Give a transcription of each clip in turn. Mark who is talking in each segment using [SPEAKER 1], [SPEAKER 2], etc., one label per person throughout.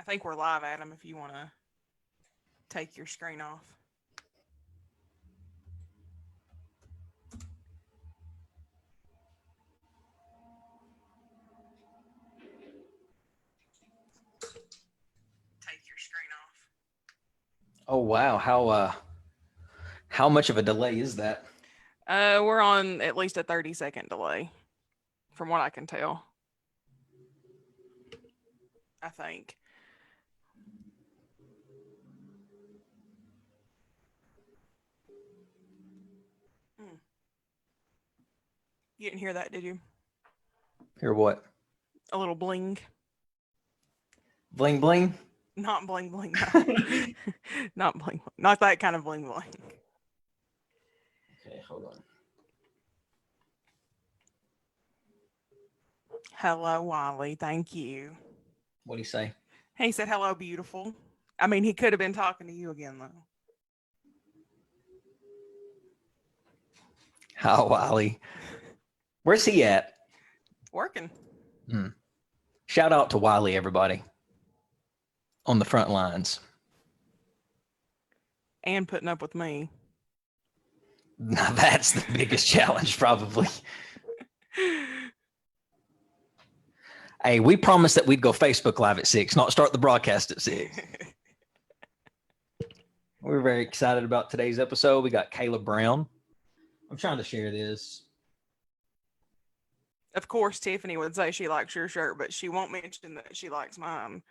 [SPEAKER 1] think we're live, Adam, if you want to take your screen off. Take your screen off.
[SPEAKER 2] Oh, wow. How much of a delay is that?
[SPEAKER 1] We're on at least a 30-second delay, from what I can tell. I think. You didn't hear that, did you?
[SPEAKER 2] Hear what?
[SPEAKER 1] A little bling.
[SPEAKER 2] Bling bling?
[SPEAKER 1] Not bling bling. No. Not bling. Not that kind of bling bling.
[SPEAKER 2] Okay, hold on.
[SPEAKER 1] Hello, Wally. Thank you.
[SPEAKER 2] What'd he say?
[SPEAKER 1] He said, hello, beautiful. I mean, he could have been talking to you again, though.
[SPEAKER 2] How, Wally? Where's he at?
[SPEAKER 1] Working.
[SPEAKER 2] Shout out to Wiley, everybody. On the front lines.
[SPEAKER 1] And putting up with me.
[SPEAKER 2] Now that's the biggest challenge, probably. Hey, we promised that we'd go Facebook Live at 6, not start the broadcast at 6. We're very excited about today's episode. We got Kayla Brown. I'm trying to share this.
[SPEAKER 1] Of course, Tiffany would say she likes your shirt, but she won't mention that she likes mine.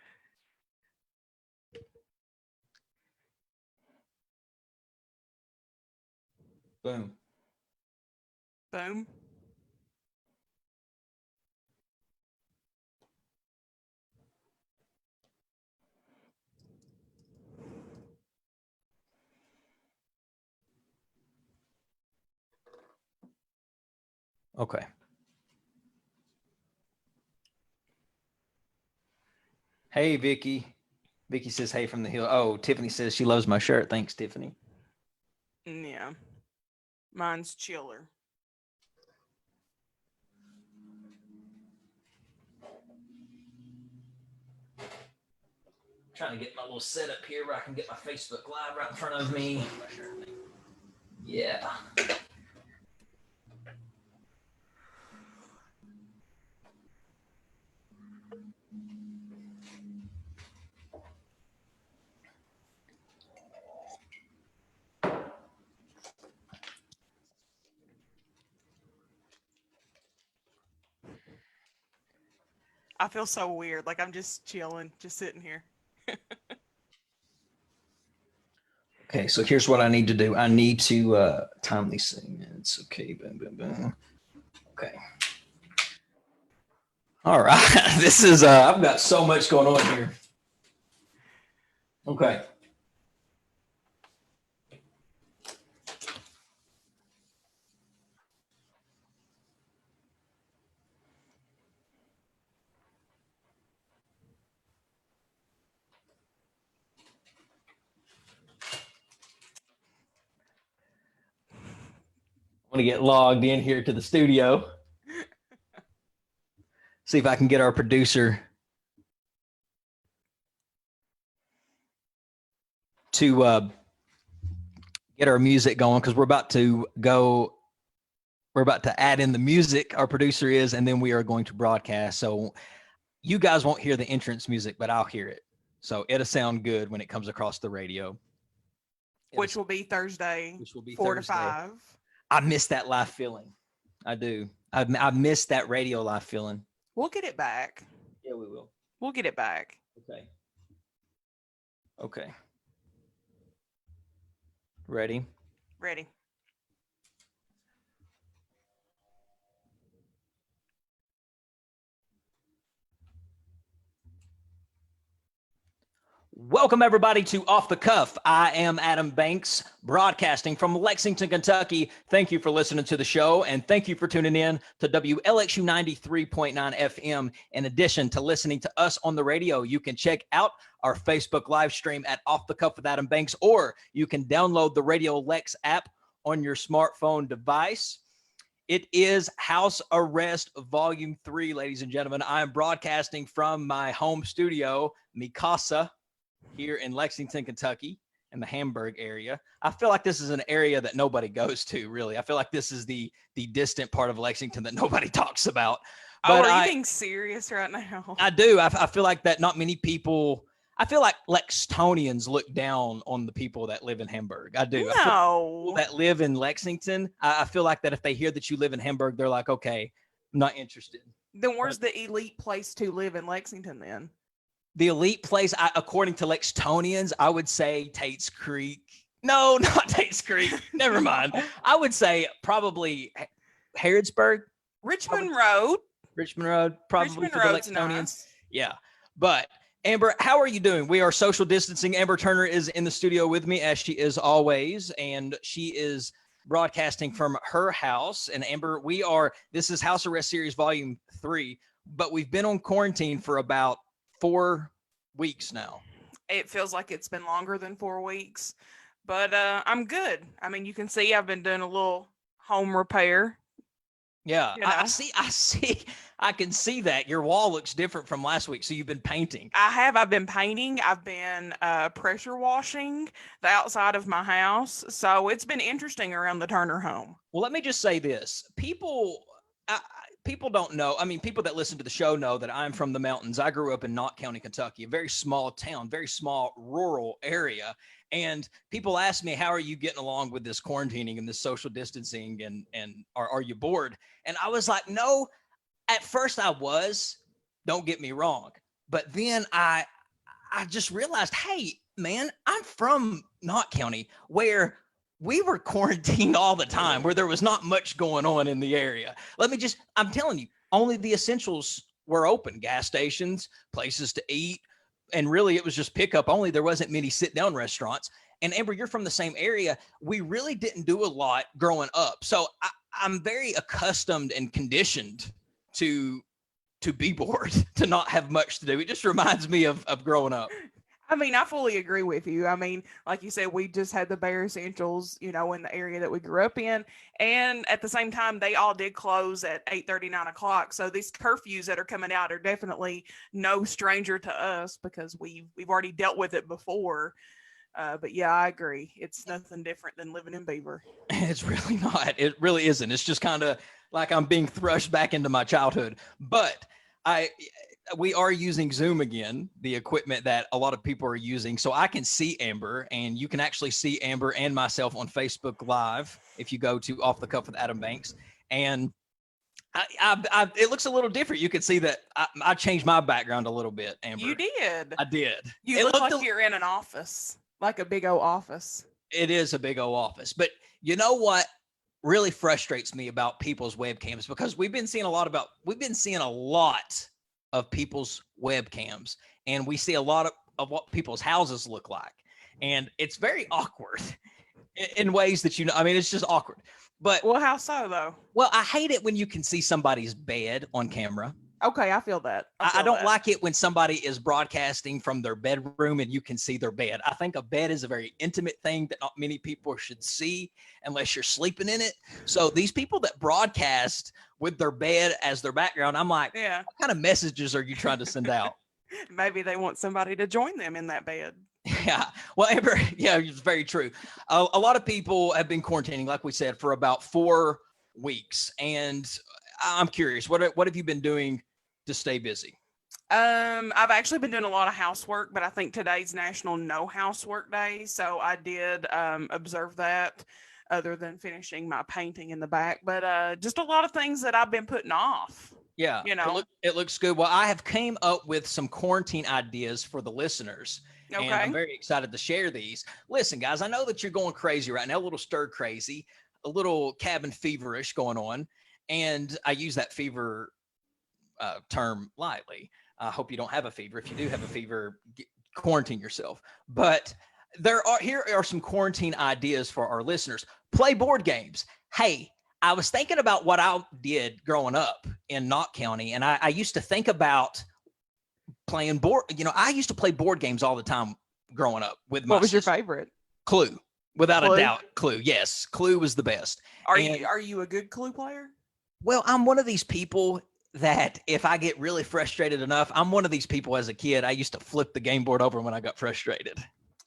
[SPEAKER 2] Boom.
[SPEAKER 1] Boom.
[SPEAKER 2] Okay. Hey, Vicky. Vicky says, hey from the hill. Oh, Tiffany says she loves my shirt. Thanks, Tiffany.
[SPEAKER 1] Yeah. Mine's chiller.
[SPEAKER 2] Trying to get my little setup here where I can get my Facebook Live right in front of me. Yeah.
[SPEAKER 1] I feel so weird. Like I'm just chilling, just sitting here.
[SPEAKER 2] Okay, so here's what I need to do. I need to time these segments. Okay, boom, boom, boom. Okay. All right. This is, I've got so much going on here. Okay. I'm going to get logged in here to the studio. See if I can get our producer to get our music going, because we're about to add in the music, our producer is, and then we are going to broadcast. So you guys won't hear the entrance music, but I'll hear it. So it'll sound good when it comes across the radio.
[SPEAKER 1] Which will be Thursday,
[SPEAKER 2] Which will be
[SPEAKER 1] 4
[SPEAKER 2] Thursday.
[SPEAKER 1] to 5.
[SPEAKER 2] I miss that live feeling. I do. I miss that radio live feeling.
[SPEAKER 1] We'll get it back.
[SPEAKER 2] Yeah, we will.
[SPEAKER 1] We'll get it back.
[SPEAKER 2] Okay. Okay. Ready?
[SPEAKER 1] Ready.
[SPEAKER 2] Welcome, everybody, to Off the Cuff. I am Adam Banks, broadcasting from Lexington, Kentucky. Thank you for listening to the show, and thank you for tuning in to WLXU 93.9 FM. In addition to listening to us on the radio, you can check out our Facebook live stream at Off the Cuff with Adam Banks, or you can download the Radio Lex app on your smartphone device. It is House Arrest Volume 3, ladies and gentlemen. I am broadcasting from my home studio, Mi Casa here in Lexington, Kentucky, in the Hamburg area. I feel like this is an area that nobody goes to, really. I feel like this is the distant part of Lexington that nobody talks about.
[SPEAKER 1] Oh,
[SPEAKER 2] But
[SPEAKER 1] are you being serious right now?
[SPEAKER 2] I do. I feel like that not many people, I feel like Lexingtonians look down on the people that live in Hamburg. I do. I feel like people
[SPEAKER 1] No.
[SPEAKER 2] that live in Lexington, I feel like that if they hear that you live in Hamburg, they're like, okay, I'm not interested.
[SPEAKER 1] Then where's the elite place to live in Lexington then?
[SPEAKER 2] The elite place, according to Lexingtonians, I would say Tate's Creek. No, not Tate's Creek. Never mind. I would say probably Harrodsburg.
[SPEAKER 1] Richmond Road.
[SPEAKER 2] Richmond Road, probably
[SPEAKER 1] Richmond
[SPEAKER 2] for the
[SPEAKER 1] Road's
[SPEAKER 2] Lexingtonians.
[SPEAKER 1] nice.
[SPEAKER 2] Yeah. But Amber, how are you doing? We are social distancing. Amber Turner is in the studio with me, as she is always, and she is broadcasting from her house. And Amber, this is House Arrest Series Volume 3, but we've been on quarantine for about 4 weeks now.
[SPEAKER 1] It feels like it's been longer than 4 weeks, but I'm good. I mean, you can see I've been doing a little home repair.
[SPEAKER 2] Yeah,
[SPEAKER 1] You know?
[SPEAKER 2] I can see that your wall looks different from last week. So you've been painting.
[SPEAKER 1] I've been painting. I've been pressure washing the outside of my house. So it's been interesting around the Turner home.
[SPEAKER 2] Well, let me just say this. People don't know. I mean, people that listen to the show know that I'm from the mountains. I grew up in Knott County, Kentucky, a very small town, very small rural area. And people ask me, how are you getting along with this quarantining and this social distancing? And are you bored? And I was like, no, at first I was, don't get me wrong. But then I just realized, hey, man, I'm from Knott County, where we were quarantined all the time, where there was not much going on in the area. I'm telling you, only the essentials were open: gas stations, places to eat. And really, it was just pickup only. There wasn't many sit-down restaurants. And Amber, you're from the same area. We really didn't do a lot growing up. So I'm very accustomed and conditioned to be bored, to not have much to do. It just reminds me of growing up.
[SPEAKER 1] I mean, I fully agree with you. I mean, like you said, we just had the bare essentials, in the area that we grew up in. And at the same time, they all did close at 8:30, 9 o'clock. So these curfews that are coming out are definitely no stranger to us, because we've already dealt with it before. But yeah, I agree. It's nothing different than living in Beaver.
[SPEAKER 2] It's really not. It really isn't. It's just kind of like I'm being thrust back into my childhood. But we are using Zoom again, the equipment that a lot of people are using. So I can see Amber, and you can actually see Amber and myself on Facebook Live if you go to Off the Cuff with Adam Banks. And it looks a little different. You can see that I changed my background a little bit, Amber.
[SPEAKER 1] You did.
[SPEAKER 2] I did.
[SPEAKER 1] You look like you're in an office, like a big old office.
[SPEAKER 2] It is a big old office. But you know what really frustrates me about people's webcams? Because we've been seeing a lot of people's webcams, and we see a lot of what people's houses look like, and it's very awkward in ways that it's just awkward. But
[SPEAKER 1] well, how so though?
[SPEAKER 2] Well, I hate it when you can see somebody's bed on camera.
[SPEAKER 1] Okay, I feel that.
[SPEAKER 2] I don't like it when somebody is broadcasting from their bedroom and you can see their bed. I think a bed is a very intimate thing that not many people should see unless you're sleeping in it. So these people that broadcast with their bed as their background, I'm like,
[SPEAKER 1] yeah,
[SPEAKER 2] what kind of messages are you trying to send out?
[SPEAKER 1] Maybe they want somebody to join them in that bed.
[SPEAKER 2] Yeah. Well, Amber, yeah, it's very true. A lot of people have been quarantining, like we said, for about 4 weeks. And I'm curious, what have you been doing to stay busy?
[SPEAKER 1] I've actually been doing a lot of housework, but I think today's National No Housework Day. So I did observe that, other than finishing my painting in the back. But just a lot of things that I've been putting off.
[SPEAKER 2] Yeah, it looks good. Well, I have came up with some quarantine ideas for the listeners. Okay. And I'm very excited to share these. Listen, guys, I know that you're going crazy right now, a little stir crazy, a little cabin feverish going on. And I use that fever term lightly. I hope you don't have a fever. If you do have a fever, quarantine yourself. But here are some quarantine ideas for our listeners. Play board games. Hey, I was thinking about what I did growing up in Knott County, and I used to think about playing board. I used to play board games all the time growing up with my.
[SPEAKER 1] What was your favorite?
[SPEAKER 2] Clue, without a doubt. Clue, yes, Clue was the best.
[SPEAKER 1] Are you a good Clue player?
[SPEAKER 2] Well, I'm one of these people that if I get really frustrated enough, I'm one of these people as a kid. I used to flip the game board over when I got frustrated.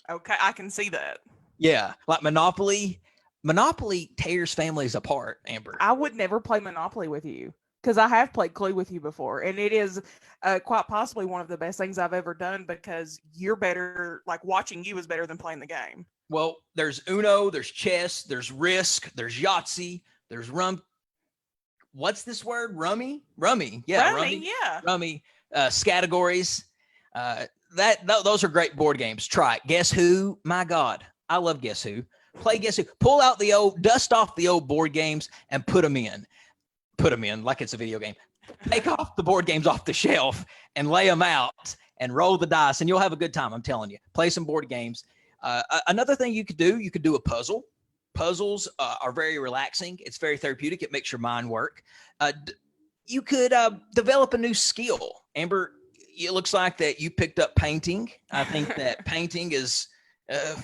[SPEAKER 1] Okay, I can see that.
[SPEAKER 2] Yeah, like Monopoly. Monopoly tears families apart, Amber.
[SPEAKER 1] I would never play Monopoly with you because I have played Clue with you before, and it is quite possibly one of the best things I've ever done because you're better. Like watching you is better than playing the game.
[SPEAKER 2] Well, there's Uno, there's chess, there's Risk, there's Yahtzee, there's What's this word? Rummy? Rummy. Yeah, Rummy.
[SPEAKER 1] Yeah.
[SPEAKER 2] Rummy. Categories. Those are great board games. Try it. Guess Who? My God, I love Guess Who. Play Guess Who. Pull out dust off the old board games and put them in. Put them in like it's a video game. Take off the board games off the shelf and lay them out and roll the dice, and you'll have a good time. I'm telling you. Play some board games. Another thing you could do a puzzle. Puzzles are very relaxing. It's very therapeutic. It makes your mind work. You could develop a new skill. Amber, it looks like that you picked up painting. I think that painting is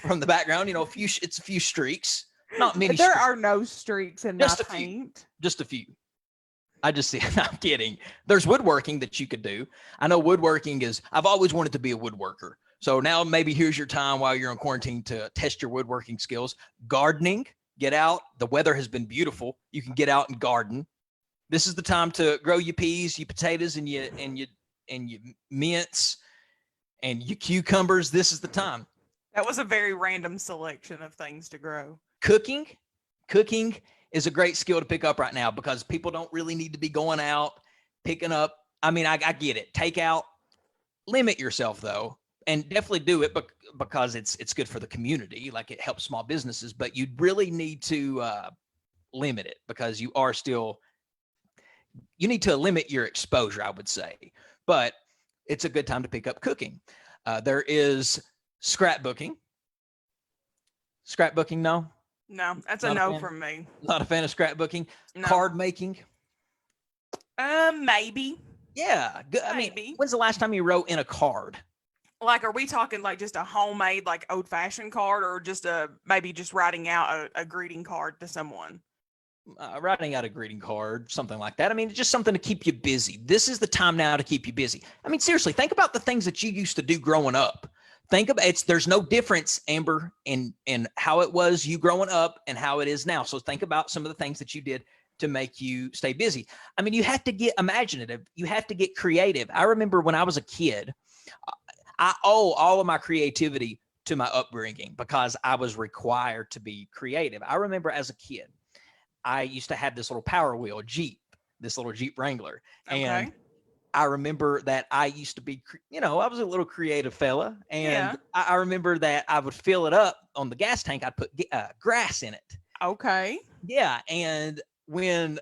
[SPEAKER 2] from the background, it's a few streaks, not many.
[SPEAKER 1] There are no streaks in my paint.
[SPEAKER 2] Just a few. I just see. I'm kidding. There's woodworking that you could do. I know woodworking I've always wanted to be a woodworker. So now maybe here's your time while you're in quarantine to test your woodworking skills. Gardening, get out. The weather has been beautiful. You can get out and garden. This is the time to grow your peas, your potatoes, and your mints and your cucumbers. This is the time.
[SPEAKER 1] That was a very random selection of things to grow.
[SPEAKER 2] Cooking is a great skill to pick up right now because people don't really need to be going out, picking up. I mean, I get it. Take out, limit yourself though. And definitely do it because it's good for the community. Like it helps small businesses, but you really need to limit it because you need to limit your exposure, I would say. But it's a good time to pick up cooking. There is scrapbooking. Scrapbooking, no?
[SPEAKER 1] No, that's a no from me.
[SPEAKER 2] Not a fan of scrapbooking. No. Card making.
[SPEAKER 1] Maybe.
[SPEAKER 2] Yeah. Maybe. I mean, when's the last time you wrote in a card?
[SPEAKER 1] Like, are we talking like just a homemade, like old fashioned card, or just maybe just writing out a greeting card to someone?
[SPEAKER 2] Writing out a greeting card, something like that. I mean, it's just something to keep you busy. This is the time now to keep you busy. I mean, seriously, think about the things that you used to do growing up. There's no difference, Amber, in how it was you growing up and how it is now. So think about some of the things that you did to make you stay busy. I mean, you have to get imaginative. You have to get creative. I remember when I was a kid, I owe all of my creativity to my upbringing because I was required to be creative. I remember as a kid, I used to have this little Power Wheel Jeep, this little Jeep Wrangler.
[SPEAKER 1] Okay.
[SPEAKER 2] And I remember that I used to be, I was a little creative fella. And I remember that I would fill it up on the gas tank. I'd put grass in it.
[SPEAKER 1] Okay.
[SPEAKER 2] Yeah. And when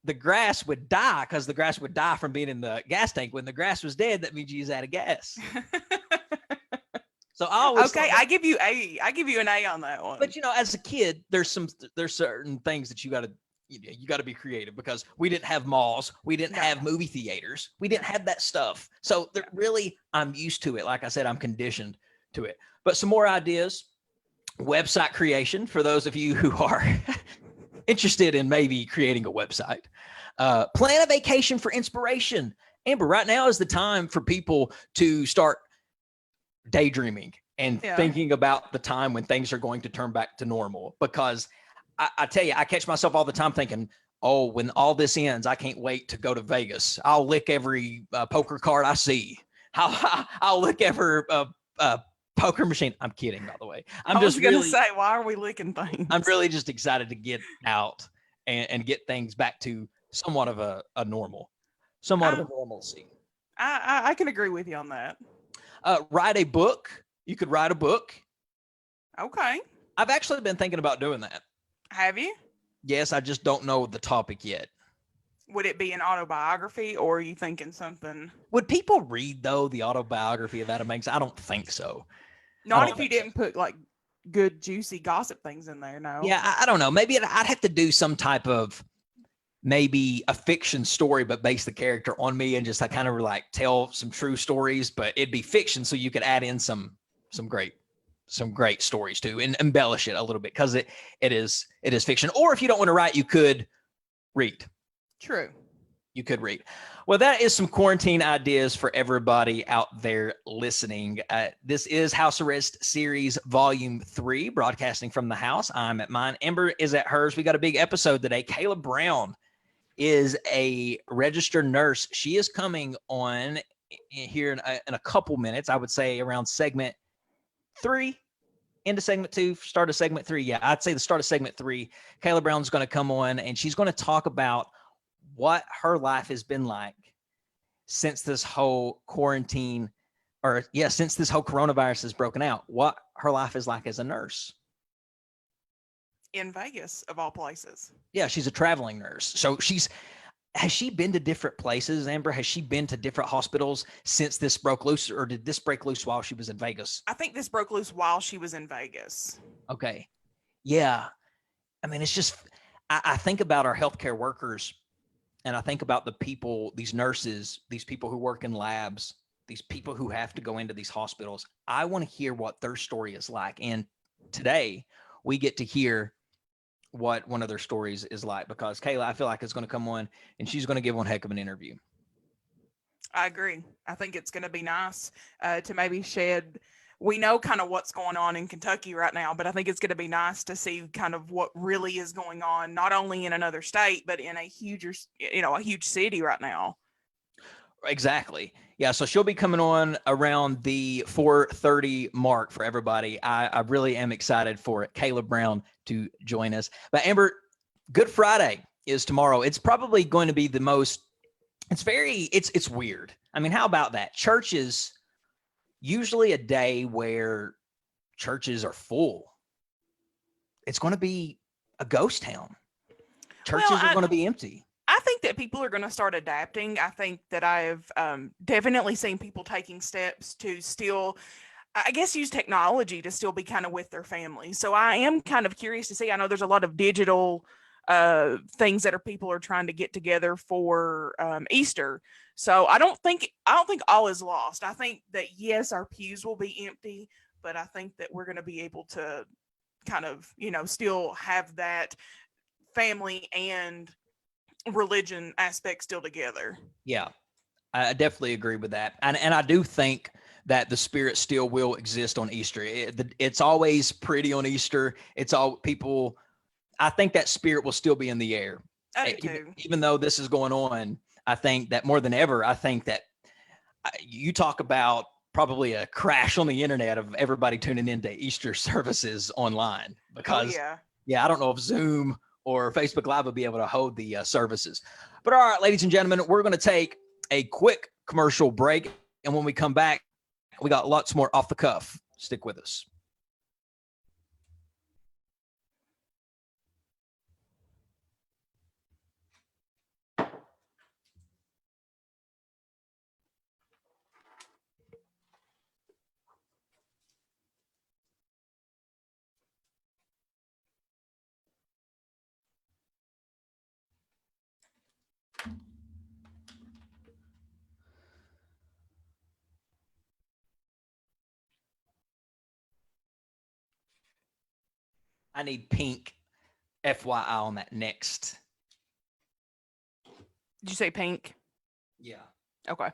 [SPEAKER 2] the grass would die, because the grass would die from being in the gas tank. When the grass was dead, that means you was out of gas. So I always
[SPEAKER 1] I give you an A on that one.
[SPEAKER 2] But as a kid, there's certain things that you got to be creative because we didn't have malls, we didn't have movie theaters, we didn't have that stuff. So really, I'm used to it. Like I said, I'm conditioned to it. But some more ideas: website creation for those of you who are interested in maybe creating a website. Plan a vacation for inspiration. Amber, right now is the time for people to start daydreaming and thinking about the time when things are going to turn back to normal. Because I tell you, I catch myself all the time thinking, oh, when all this ends, I can't wait to go to Vegas. I'll lick every poker card I see. I'll lick every poker machine. I'm kidding, by the way.
[SPEAKER 1] I was going to say, why are we licking things?
[SPEAKER 2] I'm really just excited to get out and get things back to somewhat of a normal, of a normalcy.
[SPEAKER 1] I can agree with you on that.
[SPEAKER 2] Write a book. You could write a book.
[SPEAKER 1] Okay.
[SPEAKER 2] I've actually been thinking about doing that.
[SPEAKER 1] Have you?
[SPEAKER 2] Yes, I just don't know the topic yet.
[SPEAKER 1] Would it be an autobiography, or are you thinking something?
[SPEAKER 2] Would people read, though, the autobiography of Adam Banks? I don't think so.
[SPEAKER 1] Not if you didn't put, like, good, juicy gossip things in there, no.
[SPEAKER 2] Yeah, I don't know. Maybe I'd have to do some type of maybe a fiction story, but base the character on me and just kind of like tell some true stories, but it'd be fiction. So you could add in some great stories too and embellish it a little bit because it is fiction. Or if you don't want to write, you could read.
[SPEAKER 1] True.
[SPEAKER 2] You could read. Well, that is some quarantine ideas for everybody out there listening. This is House Arrest Series Volume 3, broadcasting from the house. I'm at mine. Amber is at hers. We got a big episode today. Kayla Brown is a registered nurse. She is coming on here in a couple minutes. I would say around segment 3, into segment 2, start of segment 3. Yeah, I'd say the start of segment 3. Kayla Brown's going to come on, and she's going to talk about what her life has been like since this whole quarantine, since this whole coronavirus has broken out, what her life is like as a nurse.
[SPEAKER 1] In Vegas, of all places.
[SPEAKER 2] Yeah, she's a traveling nurse. So has she been to different places, Amber? Has she been to different hospitals since this broke loose, or did this break loose while she was in Vegas?
[SPEAKER 1] I think this broke loose while she was in Vegas.
[SPEAKER 2] Okay. Yeah. I mean, it's just, I think about our healthcare workers, and I think about the people, these nurses, these people who work in labs, these people who have to go into these hospitals. I want to hear what their story is like. And today we get to hear what one of their stories is like, because Kayla, I feel like, is going to come on and she's going to give one heck of an interview.
[SPEAKER 1] I agree. I think it's going to be nice to maybe shed. We know kind of what's going on in Kentucky right now, but I think it's going to be nice to see kind of what really is going on, not only in another state, but in a huge city right now.
[SPEAKER 2] Exactly. Yeah. So she'll be coming on around the 4:30 mark for everybody. I really am excited for it. Kayla Brown to join us. But Amber, Good Friday is tomorrow. It's probably going to be the most, it's weird. I mean, how about that? Church is usually a day where churches are full. It's going to be a ghost town. Churches are going to be empty.
[SPEAKER 1] I think that people are going to start adapting. I think that I've definitely seen people taking steps to still, I guess, use technology to still be kind of with their family. So I am kind of curious to see. I know there's a lot of digital things that people are trying to get together for Easter. So I don't think all is lost. I think that, yes, our pews will be empty, but I think that we're going to be able to kind of, still have that family and religion aspect still together.
[SPEAKER 2] Yeah, I definitely agree with that. And I do think that the spirit still will exist on Easter. It's always pretty on Easter. It's all people. I think that spirit will still be in the air. Even though this is going on, I think that more than ever, I think that you talk about probably a crash on the internet of everybody tuning into Easter services online, because I don't know if Zoom or Facebook Live will be able to hold the services. But all right, ladies and gentlemen, we're going to take a quick commercial break. And when we come back, we got lots more off the cuff. Stick with us. I need pink FYI on that next.
[SPEAKER 1] Did you say pink?
[SPEAKER 2] Yeah.
[SPEAKER 1] Okay.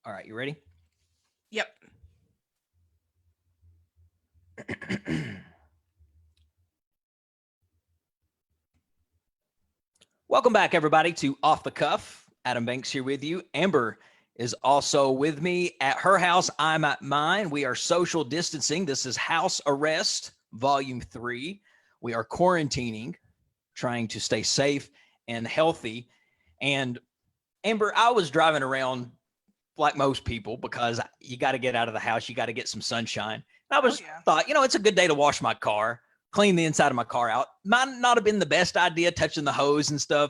[SPEAKER 2] All right, you ready?
[SPEAKER 1] Yep.
[SPEAKER 2] Welcome back, everybody, to Off the Cuff. Adam Banks here with you. Amber is also with me at her house. I'm at mine. We are social distancing. This is House Arrest, Volume 3. We are quarantining, trying to stay safe and healthy. And Amber, I was driving around like most people, because you got to get out of the house. You got to get some sunshine. And I thought, it's a good day to wash my car, clean the inside of my car out. Might not have been the best idea touching the hose and stuff,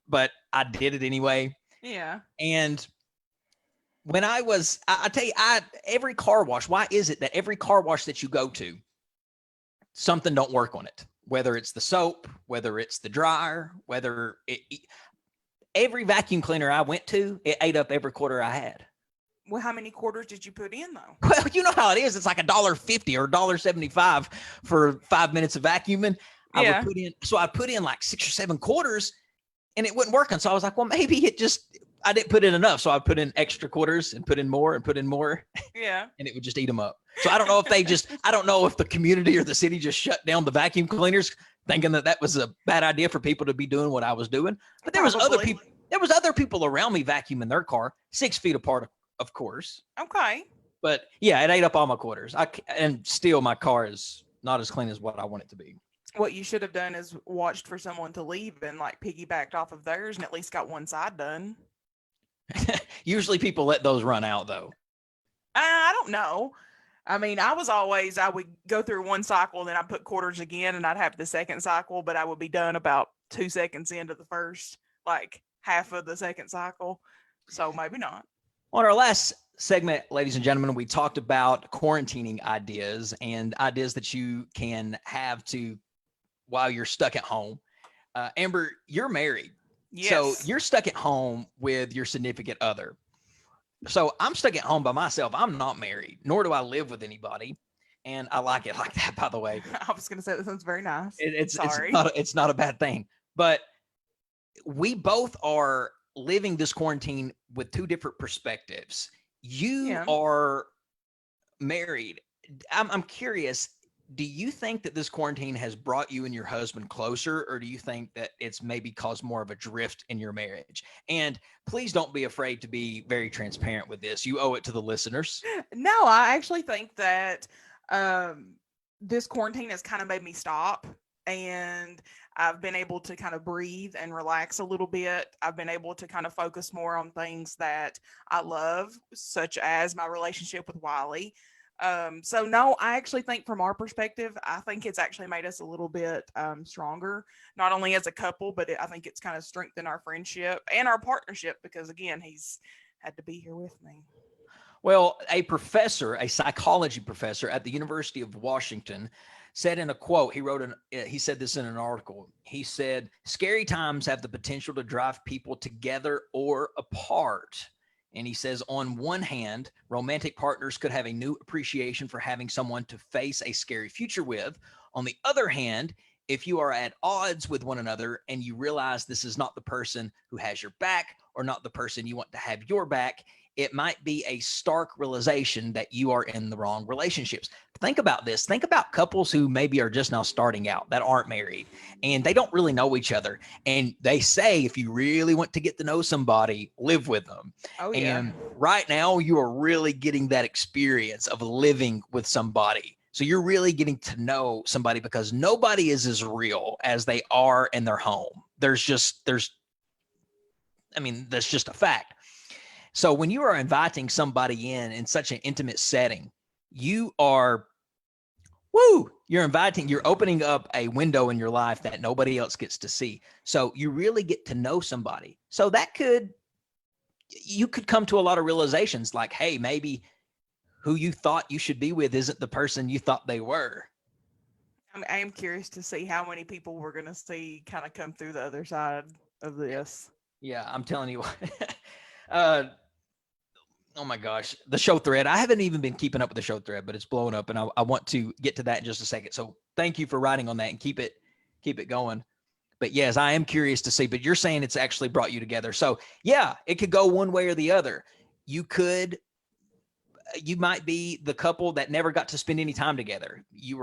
[SPEAKER 2] but I did it anyway.
[SPEAKER 1] Yeah.
[SPEAKER 2] And when I tell you, every car wash, why is it that every car wash that you go to, something don't work on it? Whether it's the soap, whether it's the dryer, every vacuum cleaner I went to, it ate up every quarter I had.
[SPEAKER 1] Well, how many quarters did you put in though?
[SPEAKER 2] Well, you know how it is. It's like $1.50 or $1.75 for 5 minutes of vacuuming.
[SPEAKER 1] Yeah.
[SPEAKER 2] I'd put in like 6 or 7 quarters and it wasn't working. So I was like, well, maybe I didn't put in enough. So I put in extra quarters and put in more and put in more.
[SPEAKER 1] Yeah.
[SPEAKER 2] And it would just eat them up. So I don't know I don't know if the community or the city just shut down the vacuum cleaners thinking that was a bad idea for people to be doing what I was doing. But there was other people around me vacuuming their car 6 feet apart, of course.
[SPEAKER 1] Okay.
[SPEAKER 2] But yeah, it ate up all my quarters. And still my car is not as clean as what I want it to be.
[SPEAKER 1] What you should have done is watched for someone to leave and like piggybacked off of theirs and at least got one side done.
[SPEAKER 2] Usually people let those run out though.
[SPEAKER 1] I don't know. I mean, I would go through one cycle, then I'd put quarters again and I'd have the second cycle, but I would be done about 2 seconds into the first, like half of the second cycle. So maybe not.
[SPEAKER 2] On our last segment, ladies and gentlemen, we talked about quarantining ideas and ideas that you can have while you're stuck at home. Amber, you're married.
[SPEAKER 1] Yes.
[SPEAKER 2] So you're stuck at home with your significant other. So I'm stuck at home by myself. I'm not married, nor do I live with anybody. And I like it like that, by the way.
[SPEAKER 1] I was going to say that sounds very nice.
[SPEAKER 2] It's not a bad thing. But we both are living this quarantine with 2 different perspectives. You are married. I'm curious, do you think that this quarantine has brought you and your husband closer, or do you think that it's maybe caused more of a drift in your marriage? And please don't be afraid to be very transparent with this. You owe it to the listeners.
[SPEAKER 1] No, I actually think that this quarantine has kind of made me stop, and I've been able to kind of breathe and relax a little bit. I've been able to kind of focus more on things that I love, such as my relationship with Wiley. So no, I actually think from our perspective, I think it's actually made us a little bit stronger, not only as a couple, but I think it's kind of strengthened our friendship and our partnership because again, he's had to be here with me.
[SPEAKER 2] Well, a psychology professor at the University of Washington said in a quote, he said this in an article. He said, scary times have the potential to drive people together or apart. And he says, on one hand, romantic partners could have a new appreciation for having someone to face a scary future with. On the other hand, if you are at odds with one another and you realize this is not the person who has your back or not the person you want to have your back, it might be a stark realization that you are in the wrong relationships. Think about this. Think about couples who maybe are just now starting out that aren't married and they don't really know each other. And they say, if you really want to get to know somebody, live with them.
[SPEAKER 1] Oh, yeah.
[SPEAKER 2] And right now you are really getting that experience of living with somebody. So you're really getting to know somebody because nobody is as real as they are in their home. That's just a fact. So when you are inviting somebody in such an intimate setting, you're opening up a window in your life that nobody else gets to see. So you really get to know somebody. So you could come to a lot of realizations like, hey, maybe who you thought you should be with isn't the person you thought they were.
[SPEAKER 1] I am curious to see how many people we're going to see kind of come through the other side of this.
[SPEAKER 2] Yeah, I'm telling you what. Oh my gosh, the show thread. I haven't even been keeping up with the show thread, but it's blowing up and I want to get to that in just a second. So thank you for writing on that and keep it going. But yes, I am curious to see, but you're saying it's actually brought you together. So yeah, it could go one way or the other. You might be the couple that never got to spend any time together. You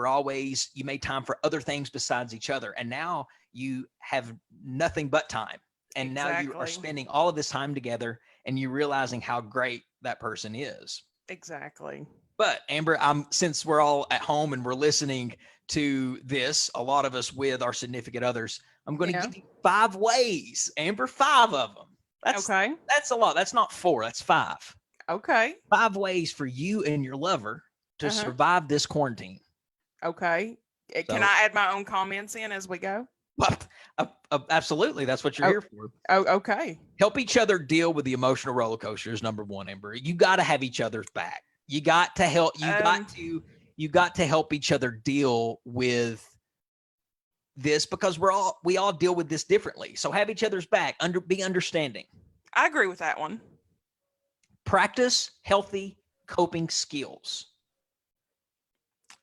[SPEAKER 2] made time for other things besides each other. And now you have nothing but time. And now you are spending all of this time together and you're realizing how great that person is.
[SPEAKER 1] Exactly.
[SPEAKER 2] But Amber, since we're all at home and we're listening to this, a lot of us with our significant others, I'm going to give you 5 ways, Amber, 5 of them.
[SPEAKER 1] Okay.
[SPEAKER 2] That's a lot. That's not 4. That's 5.
[SPEAKER 1] Okay.
[SPEAKER 2] 5 ways for you and your lover to survive this quarantine.
[SPEAKER 1] Okay. Can
[SPEAKER 2] So
[SPEAKER 1] I add my own comments in as we go?
[SPEAKER 2] absolutely, that's what you're
[SPEAKER 1] Oh,
[SPEAKER 2] here for.
[SPEAKER 1] oh, okay.
[SPEAKER 2] Help each other deal with the emotional roller coasters. Number one, Amber, you got to have each other's back. You got to help.
[SPEAKER 1] Um,
[SPEAKER 2] You got to help each other deal with this because we all deal with this differently. So have each other's back. Be understanding.
[SPEAKER 1] I agree with that one.
[SPEAKER 2] Practice healthy coping skills.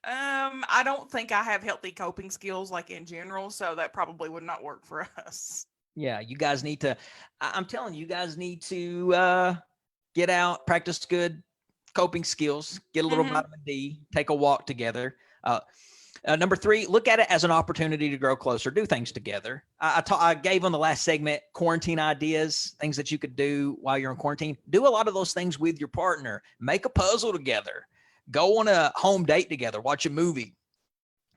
[SPEAKER 1] I don't think I have healthy coping skills like in general, so that probably would not work for us.
[SPEAKER 2] Yeah, you guys need to. I'm telling you, you guys need to get out, practice good coping skills, get a little
[SPEAKER 1] Mm-hmm.
[SPEAKER 2] vitamin D, take a walk together. Number three, look at it as an opportunity to grow closer, do things together. I gave on the last segment quarantine ideas, things that you could do while you're in quarantine. Do a lot of those things with your partner. Make a puzzle together. Go on a home date together. Watch a movie.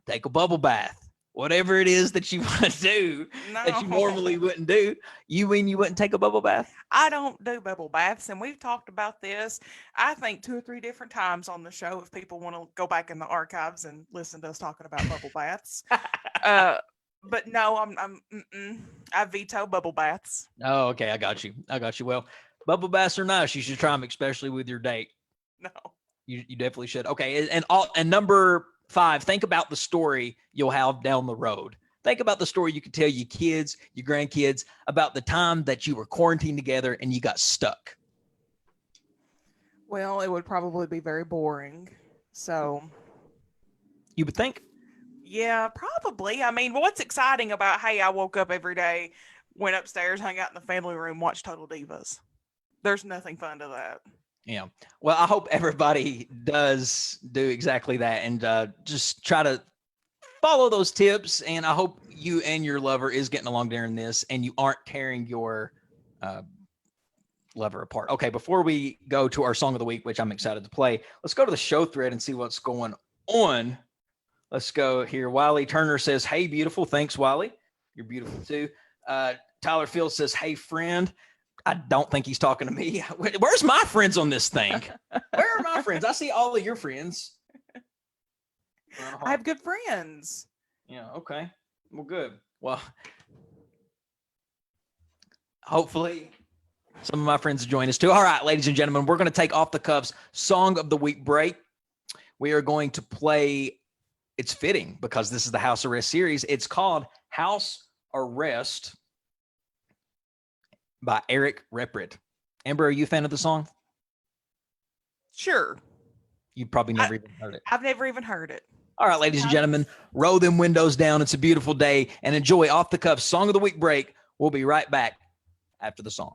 [SPEAKER 2] Take a bubble bath. Whatever it is that you want to do that you normally
[SPEAKER 1] No,
[SPEAKER 2] wouldn't do. You mean you wouldn't take a bubble bath?
[SPEAKER 1] I don't do bubble baths, and we've talked about this, I think 2 or 3 different times on the show if people want to go back in the archives and listen to us talking about bubble baths. Uh, but no, I veto bubble baths.
[SPEAKER 2] Oh, okay. I got you. Well, bubble baths are nice. You should try them, especially with your date.
[SPEAKER 1] No.
[SPEAKER 2] You definitely should. Okay, and number five, think about the story you'll have down the road. Think about the story you could tell your kids, your grandkids about the time that you were quarantined together and you got stuck.
[SPEAKER 1] Well, it would probably be very boring. So,
[SPEAKER 2] You would think.
[SPEAKER 1] yeah, probably. I mean, what's exciting about, hey, I woke up every day, went upstairs, hung out in the family room, watched Total Divas? There's nothing fun to that.
[SPEAKER 2] Yeah. Well, I hope everybody does do exactly that and just try to follow those tips. And I hope you and your lover is getting along during this and you aren't tearing your lover apart. Okay. Before we go to our song of the week, which I'm excited to play, let's go to the show thread and see what's going on. Let's go here. Wiley Turner says, "Hey, beautiful." Thanks, Wiley. You're beautiful too. Tyler Field says, "Hey, friend." I don't think he's talking to me. Where's my friends on this thing? Where are my friends? I see all of your friends.
[SPEAKER 1] I have good friends.
[SPEAKER 2] Yeah, okay. Well, good. Well, hopefully some of my friends join us too. All right, ladies and gentlemen, we're going to take off the cuffs Song of the Week break. We are going to play, it's fitting because this is the House Arrest series. It's called House Arrest by Eric Reprit. Amber, are you a fan of the song?
[SPEAKER 1] Sure.
[SPEAKER 2] You probably never even heard it.
[SPEAKER 1] I've never even heard it.
[SPEAKER 2] All right, ladies and gentlemen, roll them windows down. It's a beautiful day and enjoy Off the Cuff Song of the Week break. We'll be right back after the song.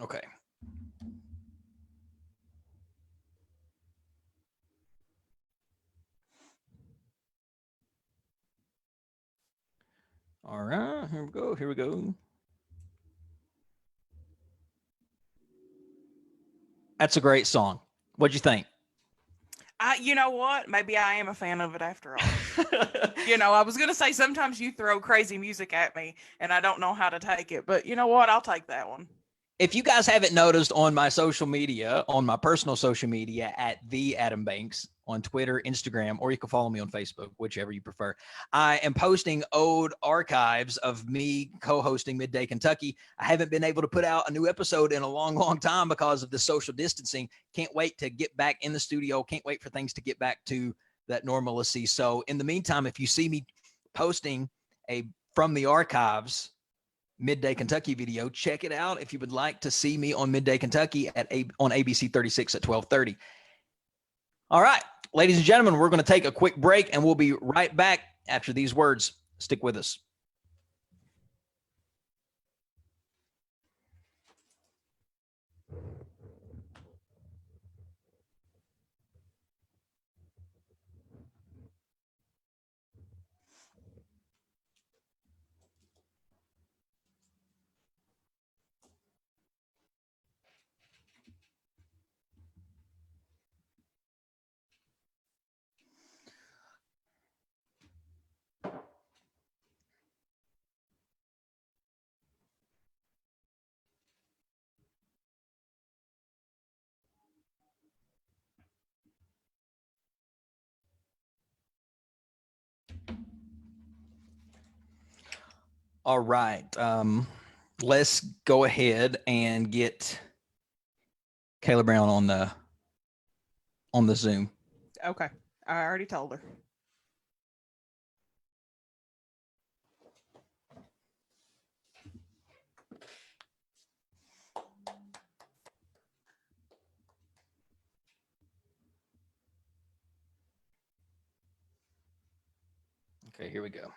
[SPEAKER 2] Okay. All right, here we go. Here we go. That's a great song. What'd you think?
[SPEAKER 1] You know what? Maybe I am a fan of it after all. I was going to say sometimes you throw crazy music at me and I don't know how to take it, but you know what? I'll take that one.
[SPEAKER 2] If you guys haven't noticed on my social media, on my personal social media at the Adam Banks on Twitter, Instagram, or you can follow me on Facebook, whichever you prefer. I am posting old archives of me co-hosting Midday Kentucky. I haven't been able to put out a new episode in a long, long time because of the social distancing. Can't wait to get back in the studio. Can't wait for things to get back to that normalcy. So in the meantime, if you see me posting a from the archives Midday Kentucky video, check it out if you would like to see me on Midday Kentucky on ABC 36 at 12:30. All right, ladies and gentlemen, we're going to take a quick break and we'll be right back after these words. Stick with us. All right. Let's go ahead and get Kayla Brown on the Zoom.
[SPEAKER 1] Okay. I already told her.
[SPEAKER 2] Okay, here we go.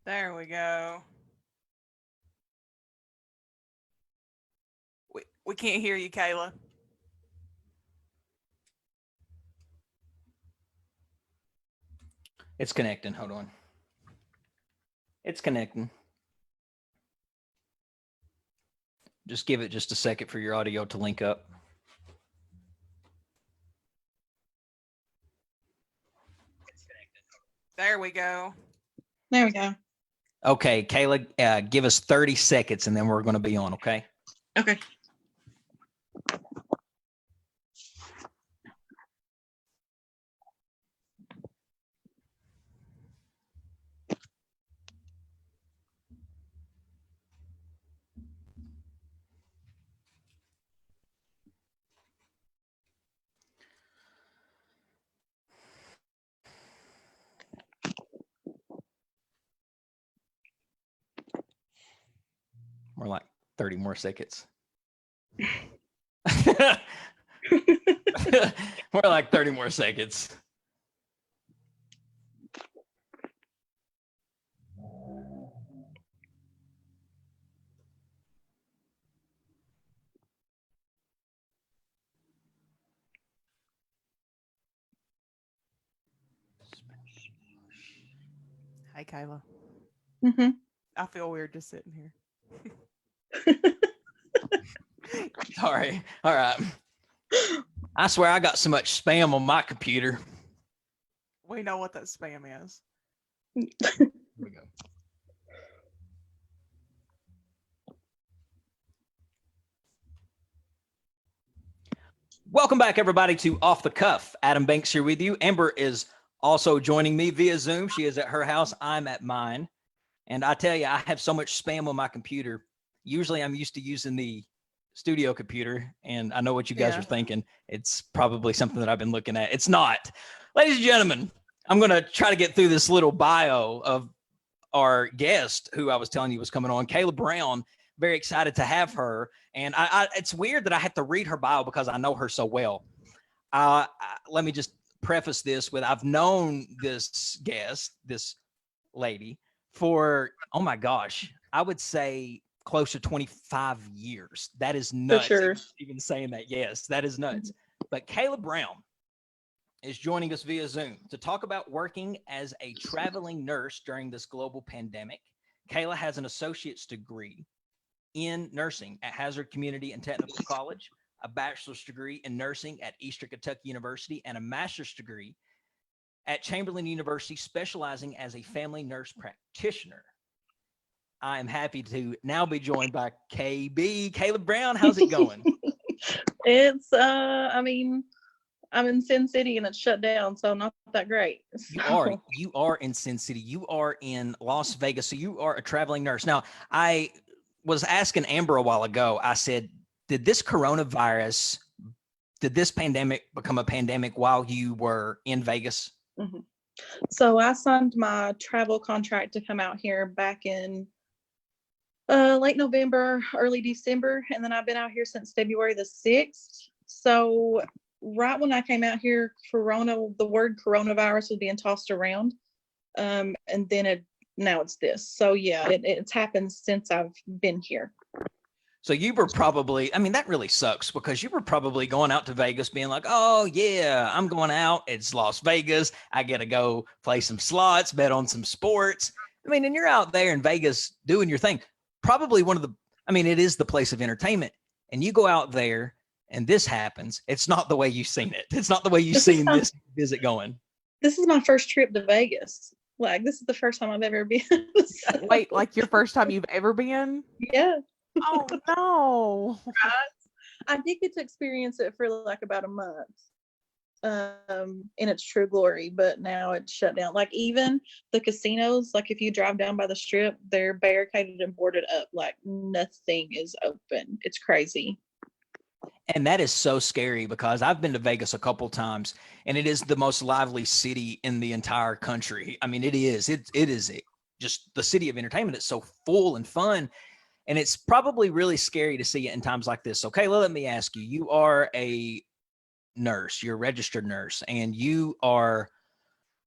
[SPEAKER 1] There we go. We can't hear you, Kayla.
[SPEAKER 2] It's connecting. Hold on. It's connecting. Just give it just a second for your audio to link up.
[SPEAKER 1] There we go.
[SPEAKER 3] There we go.
[SPEAKER 2] Okay, Kayla, give us 30 seconds and then we're going to be on, okay?
[SPEAKER 3] Okay.
[SPEAKER 2] We're like 30 more seconds. We're like 30 more seconds.
[SPEAKER 1] Hey, Kayla.
[SPEAKER 3] Mm-hmm.
[SPEAKER 1] I feel weird just sitting here.
[SPEAKER 2] Sorry. All right. I swear I got so much spam on my computer.
[SPEAKER 1] We know what that spam is.
[SPEAKER 2] Here we go. Welcome back, everybody, to Off the Cuff. Adam Banks here with you. Amber is also joining me via Zoom. She is at her house. I'm at mine. And I tell you, I have so much spam on my computer. Usually I'm used to using the studio computer, and I know what you guys are thinking. It's probably something that I've been looking at. It's not. Ladies and gentlemen, I'm going to try to get through this little bio of our guest who I was telling you was coming on, Kayla Brown. Very excited to have her. And it's weird that I have to read her bio because I know her so well. Let me just preface this with, I've known this guest, this lady, for, oh my gosh, I would say close to 25 years. That is nuts.
[SPEAKER 3] For sure.
[SPEAKER 2] Even saying that. Yes, that is nuts. But Kayla Brown is joining us via Zoom to talk about working as a traveling nurse during this global pandemic. Kayla has an associate's degree in nursing at Hazard Community and Technical College, a bachelor's degree in nursing at Eastern Kentucky University, and a master's degree at Chamberlain University, specializing as a family nurse practitioner. I am happy to now be joined by Kayla Brown. How's it going?
[SPEAKER 3] It's I mean, I'm in Sin City and it's shut down, so not that great.
[SPEAKER 2] You are in Sin City. You are in Las Vegas. So you are a traveling nurse. Now, I was asking Amber a while ago, I said, did this pandemic become a pandemic while you were in Vegas?
[SPEAKER 3] Mm-hmm. So I signed my travel contract to come out here back in late November, early December, and then I've been out here since February the 6th. So right when I came out here, the word coronavirus was being tossed around, and then now it's this. So yeah, it's happened since I've been here.
[SPEAKER 2] So you were probably, I mean, that really sucks because you were probably going out to Vegas being like, oh yeah, I'm going out. It's Las Vegas. I get to go play some slots, bet on some sports. I mean, and you're out there in Vegas doing your thing. Probably it is the place of entertainment. And you go out there and this happens. It's not the way you've seen it. It's not the way you've seen this visit going.
[SPEAKER 3] This is my first trip to Vegas. Like, this is the first time I've ever been. So,
[SPEAKER 1] Wait, like your first time you've ever been?
[SPEAKER 3] yeah.
[SPEAKER 1] Oh no.
[SPEAKER 3] I did get to experience it for like about a month in its true glory, but now it's shut down. Like, even the casinos, like if you drive down by the strip, they're barricaded and boarded up. Like, nothing is open. It's crazy.
[SPEAKER 2] And that is so scary because I've been to Vegas a couple times, and it is the most lively city in the entire country. I mean, it is. Just the city of entertainment. It's so full and fun, and it's probably really scary to see it in times like this. So, Kayla, let me ask you: you are a nurse, you're a registered nurse, and you are.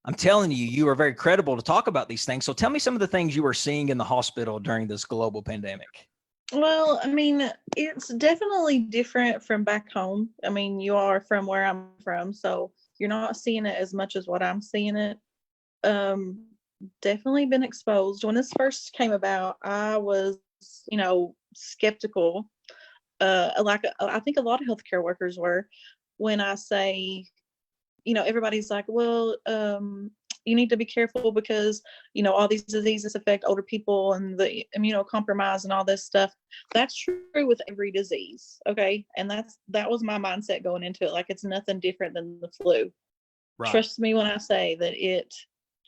[SPEAKER 2] I'm telling you, you are very credible to talk about these things. So, tell me some of the things you are seeing in the hospital during this global pandemic.
[SPEAKER 3] Well, I mean, it's definitely different from back home. I mean, you are from where I'm from, so you're not seeing it as much as what I'm seeing it. Um, Definitely been exposed. When this first came about, I was, skeptical. I think a lot of healthcare workers were, when I say, everybody's like, well, you need to be careful because, all these diseases affect older people and the immunocompromised and all this stuff. That's true with every disease. Okay. And that was my mindset going into it. Like, it's nothing different than the flu.
[SPEAKER 2] Right.
[SPEAKER 3] Trust me when I say that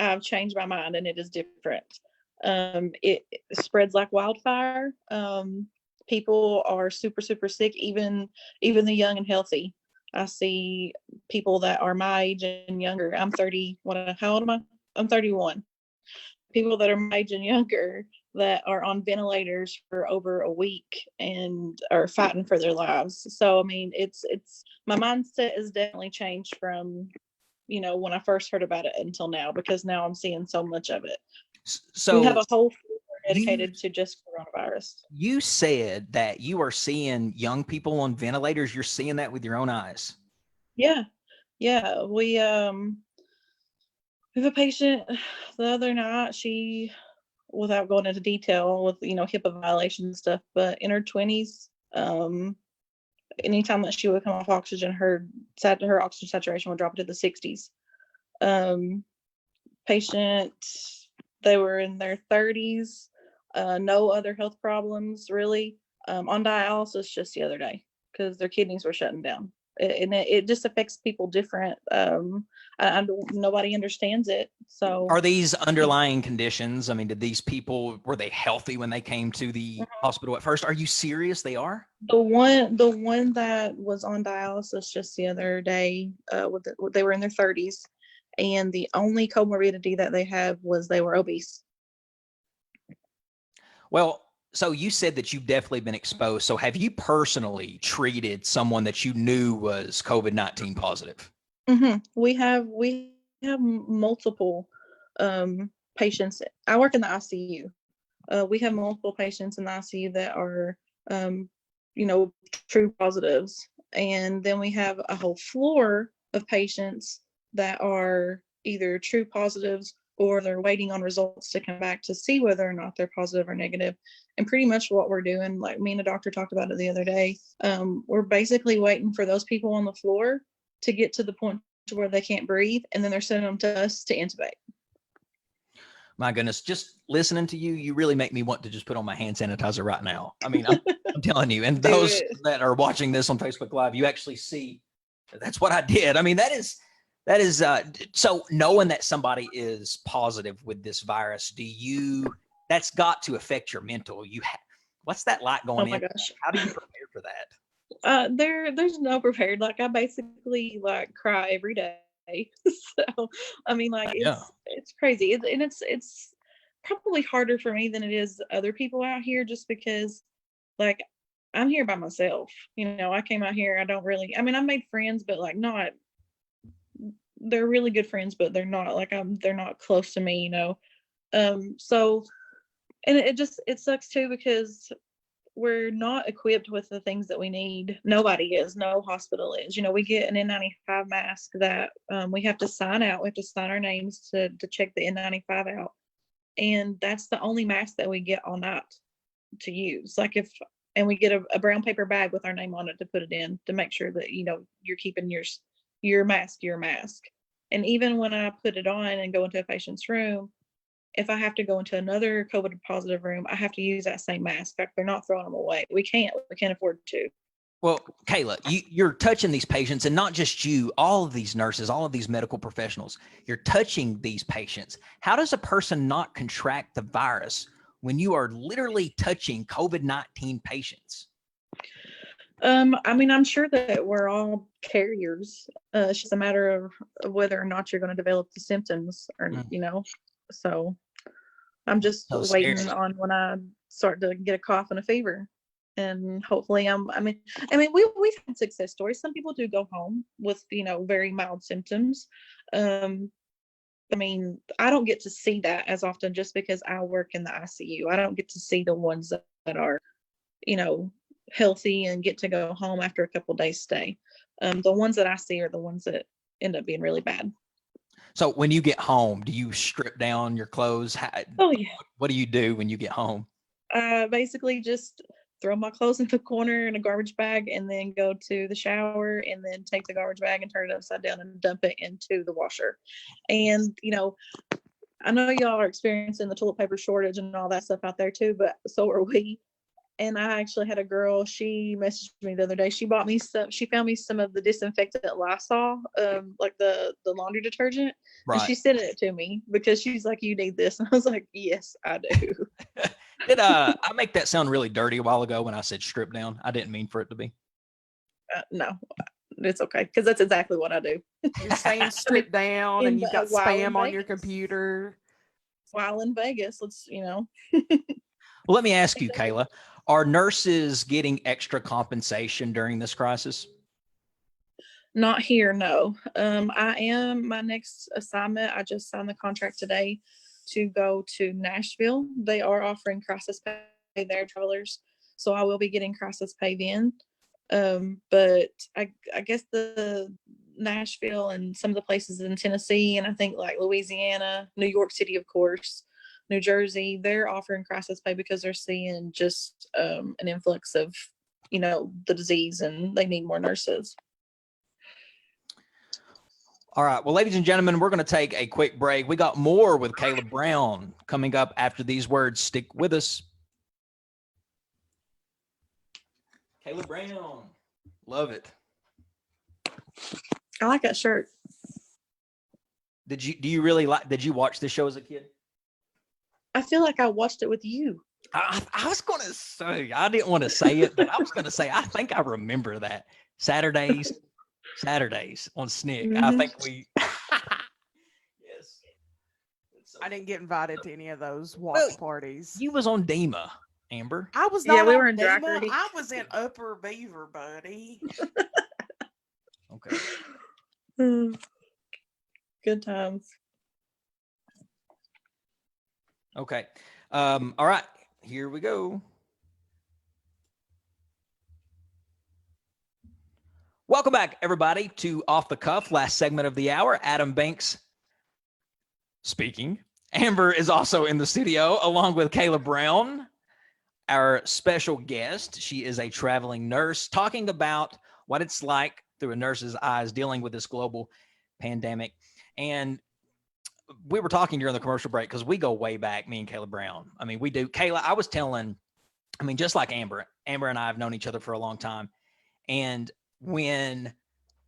[SPEAKER 3] I've changed my mind and it is different. It spreads like wildfire. People are super, super sick, even the young and healthy. I see people that are my age and younger. I'm 30. How old am I? I'm 31. People that are my age and younger that are on ventilators for over a week and are fighting for their lives. So, I mean, it's my mindset has definitely changed from, when I first heard about it until now, because now I'm seeing so much of it. We have
[SPEAKER 2] So,
[SPEAKER 3] a whole floor
[SPEAKER 2] you
[SPEAKER 3] dedicated to just coronavirus.
[SPEAKER 2] you said that you are seeing young people on ventilators. You're seeing that with your own eyes.
[SPEAKER 3] Yeah. Yeah. We have a patient the other night. She, without going into detail with, HIPAA violation stuff, but in her 20s, anytime that she would come off oxygen, her oxygen saturation would drop to the 60s. Patient, they were in their 30s, no other health problems really, on dialysis just the other day because their kidneys were shutting down. It just affects people different. Nobody understands it. So,
[SPEAKER 2] Are these underlying conditions? I mean, did these people, were they healthy when they came to the hospital at first? Are you serious? They are?
[SPEAKER 3] the one that was on dialysis just the other day, they were in their 30s, and the only comorbidity that they have was they were obese.
[SPEAKER 2] Well, so you said that you've definitely been exposed. So have you personally treated someone that you knew was COVID-19 positive?
[SPEAKER 3] We have multiple patients. I work in the ICU. We have multiple patients in the ICU that are, true positives. And then we have a whole floor of patients that are either true positives or they're waiting on results to come back to see whether or not they're positive or negative. And pretty much what we're doing, like me and the doctor talked about it the other day, we're basically waiting for those people on the floor to get to the point to where they can't breathe, and then they're sending them to us to intubate.
[SPEAKER 2] My goodness, just listening to you, you really make me want to just put on my hand sanitizer right now. I mean, I'm telling you, and those that are watching this on Facebook Live, you actually see that's what I did. I mean, that is so knowing that somebody is positive with this virus, that's got to affect your mental. What's that like
[SPEAKER 3] Oh
[SPEAKER 2] going
[SPEAKER 3] my
[SPEAKER 2] in?
[SPEAKER 3] gosh.
[SPEAKER 2] How do you prepare for that?
[SPEAKER 3] There's no prepared. Like, I basically like cry every day. So, I mean, like,
[SPEAKER 2] Yeah.
[SPEAKER 3] it's crazy. It's probably harder for me than it is other people out here, just because, like, I'm here by myself. I came out here. I mean, I made friends, but like, not, they're really good friends, but they're not like, they're not close to me, So, and it sucks too, because we're not equipped with the things that we need. Nobody is. No hospital is. We get an N95 mask that we have to sign out. We have to sign our names to check the N95 out. And that's the only mask that we get all night to use. And we get a brown paper bag with our name on it to put it in to make sure that, you're keeping your mask. And even when I put it on and go into a patient's room, if I have to go into another COVID positive room, I have to use that same mask. Like, they're not throwing them away. We can't afford to.
[SPEAKER 2] Well, Kayla, you're touching these patients, and not just you, all of these nurses, all of these medical professionals, you're touching these patients. How does a person not contract the virus when you are literally touching COVID-19 patients?
[SPEAKER 3] I mean, I'm sure that we're all carriers. It's just a matter of whether or not you're going to develop the symptoms, or So I'm just
[SPEAKER 2] So
[SPEAKER 3] waiting
[SPEAKER 2] scary.
[SPEAKER 3] on when I start to get a cough and a fever, and hopefully we've had success stories. Some people do go home with very mild symptoms. I mean, I don't get to see that as often just because I work in the ICU. I don't get to see the ones that are healthy and get to go home after a couple days stay. The ones that I see are the ones that end up being really bad.
[SPEAKER 2] So when you get home, do you strip down your clothes?
[SPEAKER 3] Oh yeah.
[SPEAKER 2] What do you do when you get home?
[SPEAKER 3] Basically just throw my clothes in the corner in a garbage bag, and then go to the shower, and then take the garbage bag and turn it upside down and dump it into the washer. And I know y'all are experiencing the toilet paper shortage and all that stuff out there too, but so are we. And I actually had a girl, she messaged me the other day. She found me some of the disinfectant Lysol, like the laundry detergent.
[SPEAKER 2] Right.
[SPEAKER 3] And she sent it to me because she's like, you need this. And I was like, yes, I do.
[SPEAKER 2] Did I make that sound really dirty a while ago when I said strip down? I didn't mean for it to be.
[SPEAKER 3] No, it's okay. Because that's exactly what I do.
[SPEAKER 1] You're saying strip down and you've got spam on your computer.
[SPEAKER 3] While in Vegas,
[SPEAKER 2] Well, let me ask you, Kayla, are nurses getting extra compensation during this crisis?
[SPEAKER 3] Not here, no. My next assignment, I just signed the contract today to go to Nashville. They are offering crisis pay there, travelers. So I will be getting crisis pay then. But I guess the Nashville and some of the places in Tennessee, and I think like Louisiana, New York City, of course, New Jersey, they're offering crisis pay because they're seeing just an influx of, the disease, and they need more nurses.
[SPEAKER 2] All right. Well, ladies and gentlemen, we're going to take a quick break. We got more with Kayla Brown coming up after these words. Stick with us. Kayla Brown. Love it.
[SPEAKER 3] I like that shirt.
[SPEAKER 2] Did you watch this show as a kid?
[SPEAKER 3] I feel like I watched it with you.
[SPEAKER 2] I was going to say, I didn't want to say it, but I was going to say, I think I remember that. Saturdays on SNCC.
[SPEAKER 3] Mm-hmm.
[SPEAKER 2] I think we, yes.
[SPEAKER 1] I didn't get invited to any of those watch parties.
[SPEAKER 2] You was on DEMA, Amber.
[SPEAKER 1] I was not.
[SPEAKER 3] Yeah, we were
[SPEAKER 1] on
[SPEAKER 3] in
[SPEAKER 1] DEMA.
[SPEAKER 3] Dry
[SPEAKER 1] I was in Upper Beaver, buddy.
[SPEAKER 2] Okay.
[SPEAKER 3] Good times.
[SPEAKER 2] Okay. All right. Here we go. Welcome back, everybody, to Off the Cuff, last segment of the hour. Adam Banks speaking. Amber is also in the studio, along with Kayla Brown, our special guest. She is a traveling nurse, talking about what it's like through a nurse's eyes dealing with this global pandemic. And we were talking during the commercial break because we go way back, me and Kayla Brown. I mean, we do. Kayla, I was telling, just like Amber and I have known each other for a long time. And when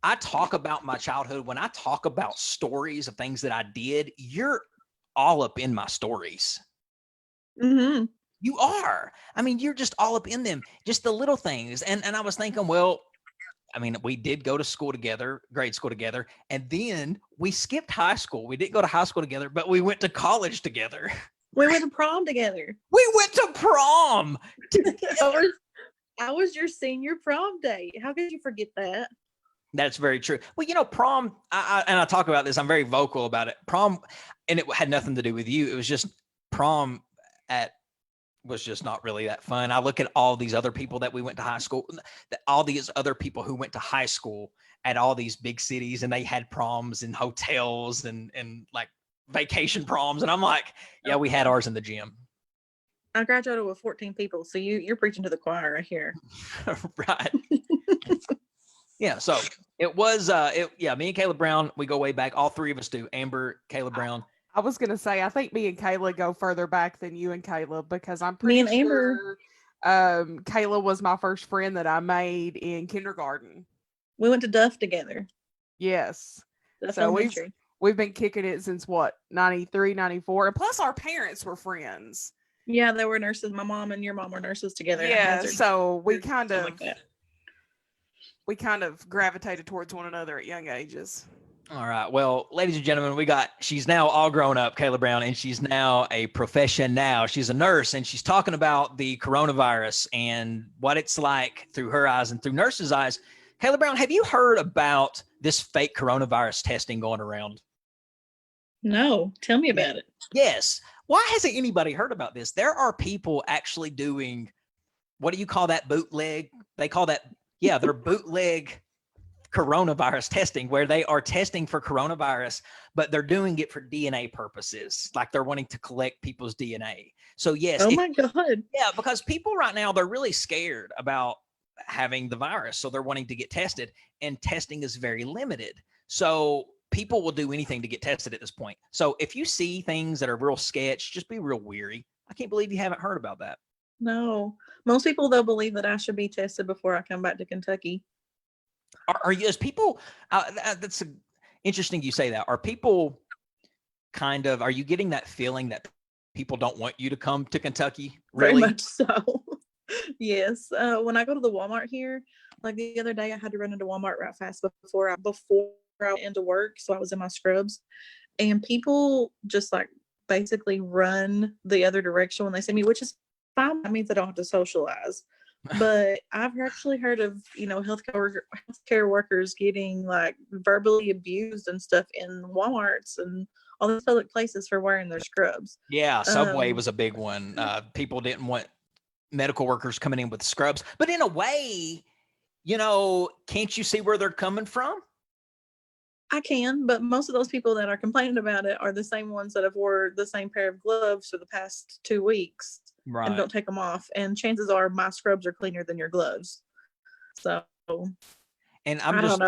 [SPEAKER 2] I talk about my childhood, when I talk about stories of things that I did, you're all up in my stories.
[SPEAKER 3] Mm-hmm.
[SPEAKER 2] You are. I mean, you're just all up in them, just the little things. And I was thinking, well, I mean, we did go to school together, grade school together, and then we skipped high school. We didn't go to high school together, but we went to college together.
[SPEAKER 3] We went to prom together.
[SPEAKER 2] We went to prom together.
[SPEAKER 3] I was your senior prom date. How could you forget that?
[SPEAKER 2] That's very true. Well, prom, I talk about this. I'm very vocal about it. Prom, and it had nothing to do with you. It was just prom was just not really that fun. I look at all these other people that we went to high school, all these other people who went to high school at all these big cities, and they had proms in hotels and like vacation proms. And I'm like, yeah, we had ours in the gym.
[SPEAKER 3] I graduated with 14 people, so you're preaching to the choir right here.
[SPEAKER 2] Right. Yeah. So it was, me and Kayla Brown, we go way back. All three of us do. Amber, Kayla Brown.
[SPEAKER 1] I was gonna say, I think me and Kayla go further back than you and Kayla because I'm
[SPEAKER 3] Me
[SPEAKER 1] pretty
[SPEAKER 3] and Amber,
[SPEAKER 1] sure Kayla was my first friend that I made in kindergarten.
[SPEAKER 3] we went to Duff together.
[SPEAKER 1] Yes.
[SPEAKER 3] Duff
[SPEAKER 1] So
[SPEAKER 3] Elementary.
[SPEAKER 1] we've been kicking it since what, 93, 94. And plus our parents were friends.
[SPEAKER 3] Yeah, they were nurses. My mom and your mom were nurses together at
[SPEAKER 1] Yeah,
[SPEAKER 3] Hazard.
[SPEAKER 1] so we
[SPEAKER 3] Or
[SPEAKER 1] kind
[SPEAKER 3] something
[SPEAKER 1] of
[SPEAKER 3] like that.
[SPEAKER 1] we kind of gravitated towards one another at young ages.
[SPEAKER 2] All right. Well, ladies and gentlemen, she's now all grown up, Kayla Brown, and she's now a profession now. She's a nurse, and she's talking about the coronavirus and what it's like through her eyes and through nurses' eyes. Kayla Brown, have you heard about this fake coronavirus testing going around?
[SPEAKER 3] No, tell me about it.
[SPEAKER 2] Yes. Why hasn't anybody heard about this? There are people actually doing, what do you call that, bootleg? They call that, they're bootleg coronavirus testing, where they are testing for coronavirus, but they're doing it for DNA purposes. Like they're wanting to collect people's DNA. So yes.
[SPEAKER 3] Oh my God.
[SPEAKER 2] Yeah, because people right now, they're really scared about having the virus. So they're wanting to get tested, and testing is very limited. So people will do anything to get tested at this point. So if you see things that are real sketch, just be real weary. I can't believe you haven't heard about that.
[SPEAKER 3] No. Most people, though, believe that I should be tested before I come back to Kentucky.
[SPEAKER 2] Are you, as people, that's interesting you say that. Are people are you getting that feeling that people don't want you to come to Kentucky? Really?
[SPEAKER 3] Very much so. Yes. When I go to the Walmart here, like the other day, I had to run into Walmart right fast before I went into work. So I was in my scrubs, and people just like basically run the other direction when they see me, which is fine. That means I don't have to socialize. But I've actually heard of, healthcare workers getting like verbally abused and stuff in Walmarts and all these public places for wearing their scrubs.
[SPEAKER 2] Yeah, Subway was a big one. People didn't want medical workers coming in with scrubs. But in a way, can't you see where they're coming from?
[SPEAKER 3] I can, but most of those people that are complaining about it are the same ones that have wore the same pair of gloves for the past 2 weeks.
[SPEAKER 2] Right.
[SPEAKER 3] And don't take them off. And chances are my scrubs are cleaner than your gloves. So,
[SPEAKER 2] and I'm just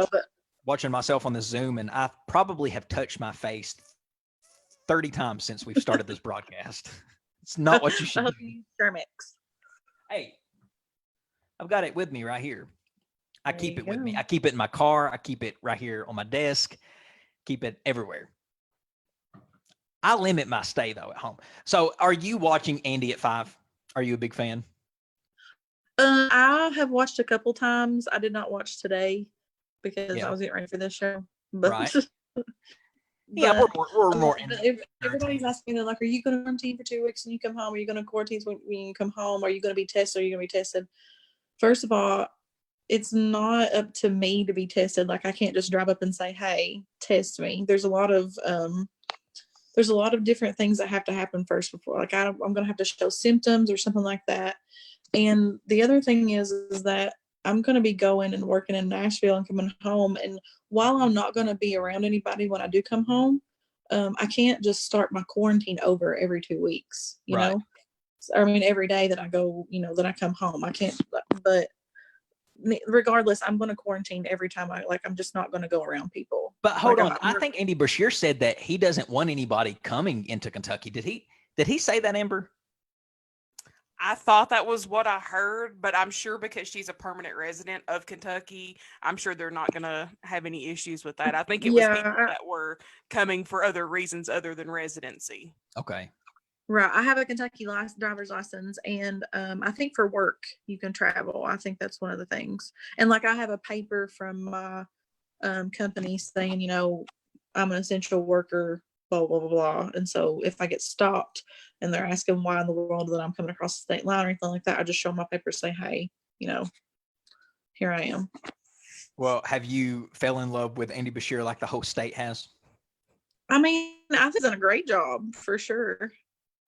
[SPEAKER 2] watching myself on the Zoom, and I probably have touched my face 30 times since we've started this broadcast. It's not what you should do.
[SPEAKER 3] Germex.
[SPEAKER 2] Hey, I've got it with me right here. I keep it with me.
[SPEAKER 3] go.
[SPEAKER 2] I keep it in my car. I keep it right here on my desk. Keep it everywhere. I limit my stay though at home. So are you watching Andy at 5? Are you a big fan?
[SPEAKER 3] I have watched a couple times. I did not watch today because I was getting ready for this show. But,
[SPEAKER 2] right. Yeah, we're more.
[SPEAKER 3] Everybody's asking me, they're like, "Are you going to quarantine for 2 weeks and you come home? Are you going to quarantine when you come home? Are you going to be tested? Are you going to be tested?" First of all, it's not up to me to be tested. Like I can't just drive up and say, "Hey, test me." There's a lot of different things that have to happen first before, like I'm going to have to show symptoms or something like that. And the other thing is that I'm going to be going and working in Nashville and coming home. And while I'm not going to be around anybody when I do come home, I can't just start my quarantine over every 2 weeks, you know? I mean, every day that I go, that I come home, I can't, but regardless, I'm going to quarantine every time I'm just not going to go around people.
[SPEAKER 2] But hold on. I think Andy Brashear said that he doesn't want anybody coming into Kentucky. Did he say that, Amber?
[SPEAKER 1] I thought that was what I heard, but I'm sure because she's a permanent resident of Kentucky, I'm sure they're not going to have any issues with that. I think it was people that were coming for other reasons other than residency.
[SPEAKER 2] Okay.
[SPEAKER 3] Right. I have a Kentucky driver's license, and I think for work you can travel. I think that's one of the things. And like I have a paper from my company saying, I'm an essential worker, blah, blah, blah, blah. And so if I get stopped and they're asking why in the world that I'm coming across the state line or anything like that, I just show my paper, say, hey, here I am.
[SPEAKER 2] Well, have you fell in love with Andy Bashir like the whole state has?
[SPEAKER 3] I mean, I think he's done a great job for sure.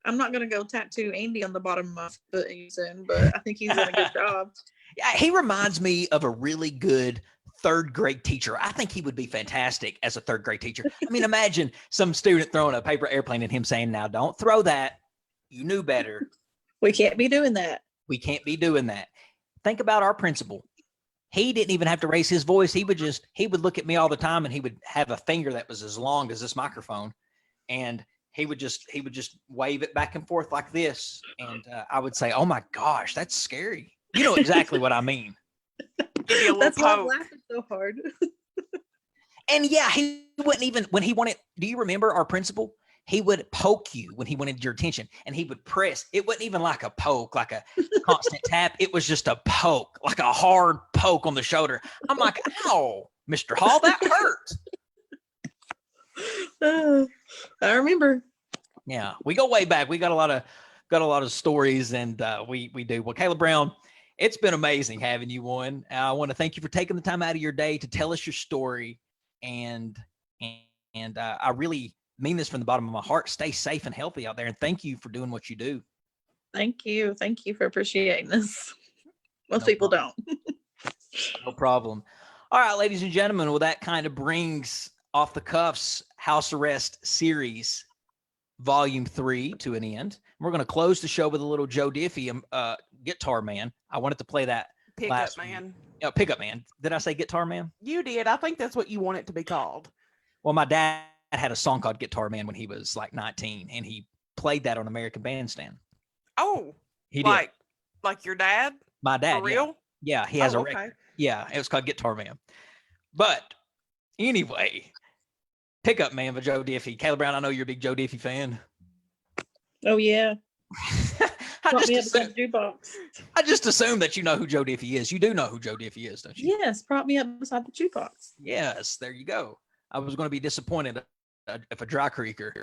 [SPEAKER 3] I'm not going to go tattoo Andy on the bottom of my foot soon, but I think he's done a good job.
[SPEAKER 2] Yeah, he reminds me of a really good third grade teacher. I think he would be fantastic as a third grade teacher. I mean, imagine some student throwing a paper airplane at him saying, "Now don't throw that. You knew better.
[SPEAKER 3] We can't be doing that.
[SPEAKER 2] We can't be doing that." Think about our principal. he didn't even have to raise his voice. He would look at me all the time, and he would have a finger that was as long as this microphone, and he would just wave it back and forth like this, and I would say, "Oh my gosh, that's scary." You know exactly what I mean.
[SPEAKER 1] Give you a little
[SPEAKER 3] That's why I'm
[SPEAKER 1] poke.
[SPEAKER 3] laughing so hard.
[SPEAKER 2] And yeah, he wouldn't even, when he wanted, do you remember our principal? He would poke you when he wanted your attention, and he would press. It wasn't even like a poke, like a constant tap. It was just a poke, like a hard poke on the shoulder. I'm like, ow, Mr. Hall, that hurt.
[SPEAKER 3] I remember.
[SPEAKER 2] Yeah, we go way back. We got a lot of stories, and we do. Well, Kayla Brown, it's been amazing having you on. I want to thank you for taking the time out of your day to tell us your story, and I really mean this from the bottom of my heart. Stay safe and healthy out there, and thank you for doing what you do.
[SPEAKER 3] Thank you for appreciating this. Most
[SPEAKER 2] No
[SPEAKER 3] people
[SPEAKER 2] problem.
[SPEAKER 3] don't.
[SPEAKER 2] No problem. All right, ladies and gentlemen. Well, that kind of brings Off the Cuffs House Arrest Series Volume 3 to an end. We're going to close the show with a little Joe Diffie, Guitar Man. I wanted to play that
[SPEAKER 1] Pickup man.
[SPEAKER 2] Pickup Man. Did I say Guitar Man?
[SPEAKER 1] You did. I think that's what you want it to be called.
[SPEAKER 2] Well, my dad had a song called Guitar Man when he was like 19, and he played that on American Bandstand.
[SPEAKER 1] Oh,
[SPEAKER 2] He
[SPEAKER 1] like
[SPEAKER 2] did.
[SPEAKER 1] like your dad?
[SPEAKER 2] My dad.
[SPEAKER 1] For real?
[SPEAKER 2] Yeah, he has a
[SPEAKER 1] okay.
[SPEAKER 2] record. Yeah, it was called Guitar Man. But anyway, Pickup Man by Joe Diffie. Kayla Brown, I know you're a big Joe Diffie fan.
[SPEAKER 3] Oh yeah.
[SPEAKER 2] I
[SPEAKER 3] Brought me up
[SPEAKER 2] just,
[SPEAKER 3] beside the jukebox.
[SPEAKER 2] I just assume that you know who Joe Diffie is. You do know who Joe Diffie is, don't you?
[SPEAKER 3] Yes, brought me up beside the jukebox.
[SPEAKER 2] Yes, there you go. I was going to be disappointed if a dry creeker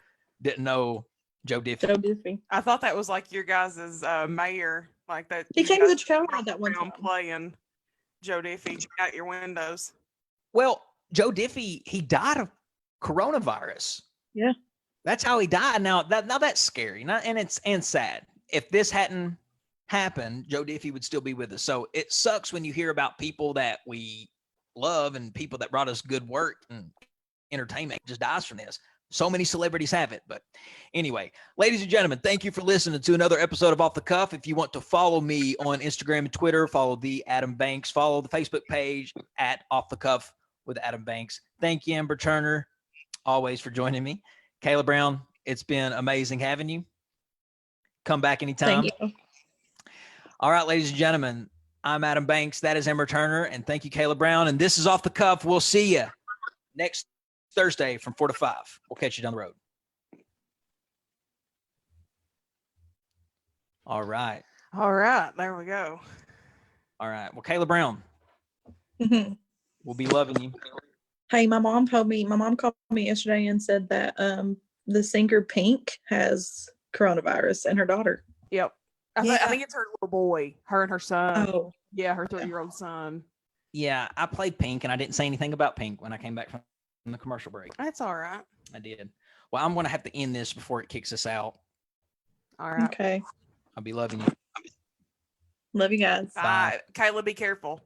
[SPEAKER 2] didn't know Joe Diffie.
[SPEAKER 3] Joe Diffie.
[SPEAKER 1] I thought that was like your guys' mayor, like that.
[SPEAKER 3] He
[SPEAKER 1] you
[SPEAKER 3] came to the
[SPEAKER 1] guys
[SPEAKER 3] trail
[SPEAKER 1] walk
[SPEAKER 3] ride that one
[SPEAKER 1] around
[SPEAKER 3] time.
[SPEAKER 1] playing Joe Diffie out your windows.
[SPEAKER 2] Well, Joe Diffie, he died of coronavirus.
[SPEAKER 3] Yeah.
[SPEAKER 2] That's how he died. Now that's scary. And sad. If this hadn't happened, Joe Diffie would still be with us. So it sucks when you hear about people that we love and people that brought us good work and entertainment just dies from this. So many celebrities have it. But anyway, ladies and gentlemen, thank you for listening to another episode of Off the Cuff. If you want to follow me on Instagram and Twitter, follow the Adam Banks, follow the Facebook page at Off the Cuff with Adam Banks. Thank you, Amber Turner, always for joining me. Kayla Brown, it's been amazing having you. Come back anytime.
[SPEAKER 3] Thank you.
[SPEAKER 2] All right, ladies and gentlemen, I'm Adam Banks. That is Amber Turner. And thank you, Kayla Brown. And this is Off the Cuff. We'll see you next Thursday from 4 to 5. We'll catch you down the road. All right.
[SPEAKER 1] All right, there we go.
[SPEAKER 2] All right. Well, Kayla Brown,
[SPEAKER 3] Mhm.
[SPEAKER 2] we'll be loving you.
[SPEAKER 3] Hey, my mom called me yesterday and said that the singer Pink has coronavirus and her daughter.
[SPEAKER 1] Yep. I think it's her little boy, her and her son.
[SPEAKER 3] Oh,
[SPEAKER 1] Yeah, her 3-year-old son.
[SPEAKER 2] Yeah, I played Pink, and I didn't say anything about Pink when I came back from the commercial break.
[SPEAKER 1] That's all right.
[SPEAKER 2] I did. Well, I'm going to have to end this before it kicks us out.
[SPEAKER 1] All right.
[SPEAKER 3] okay.
[SPEAKER 2] I'll be loving you.
[SPEAKER 3] Love you guys.
[SPEAKER 1] Bye. Kayla, be careful.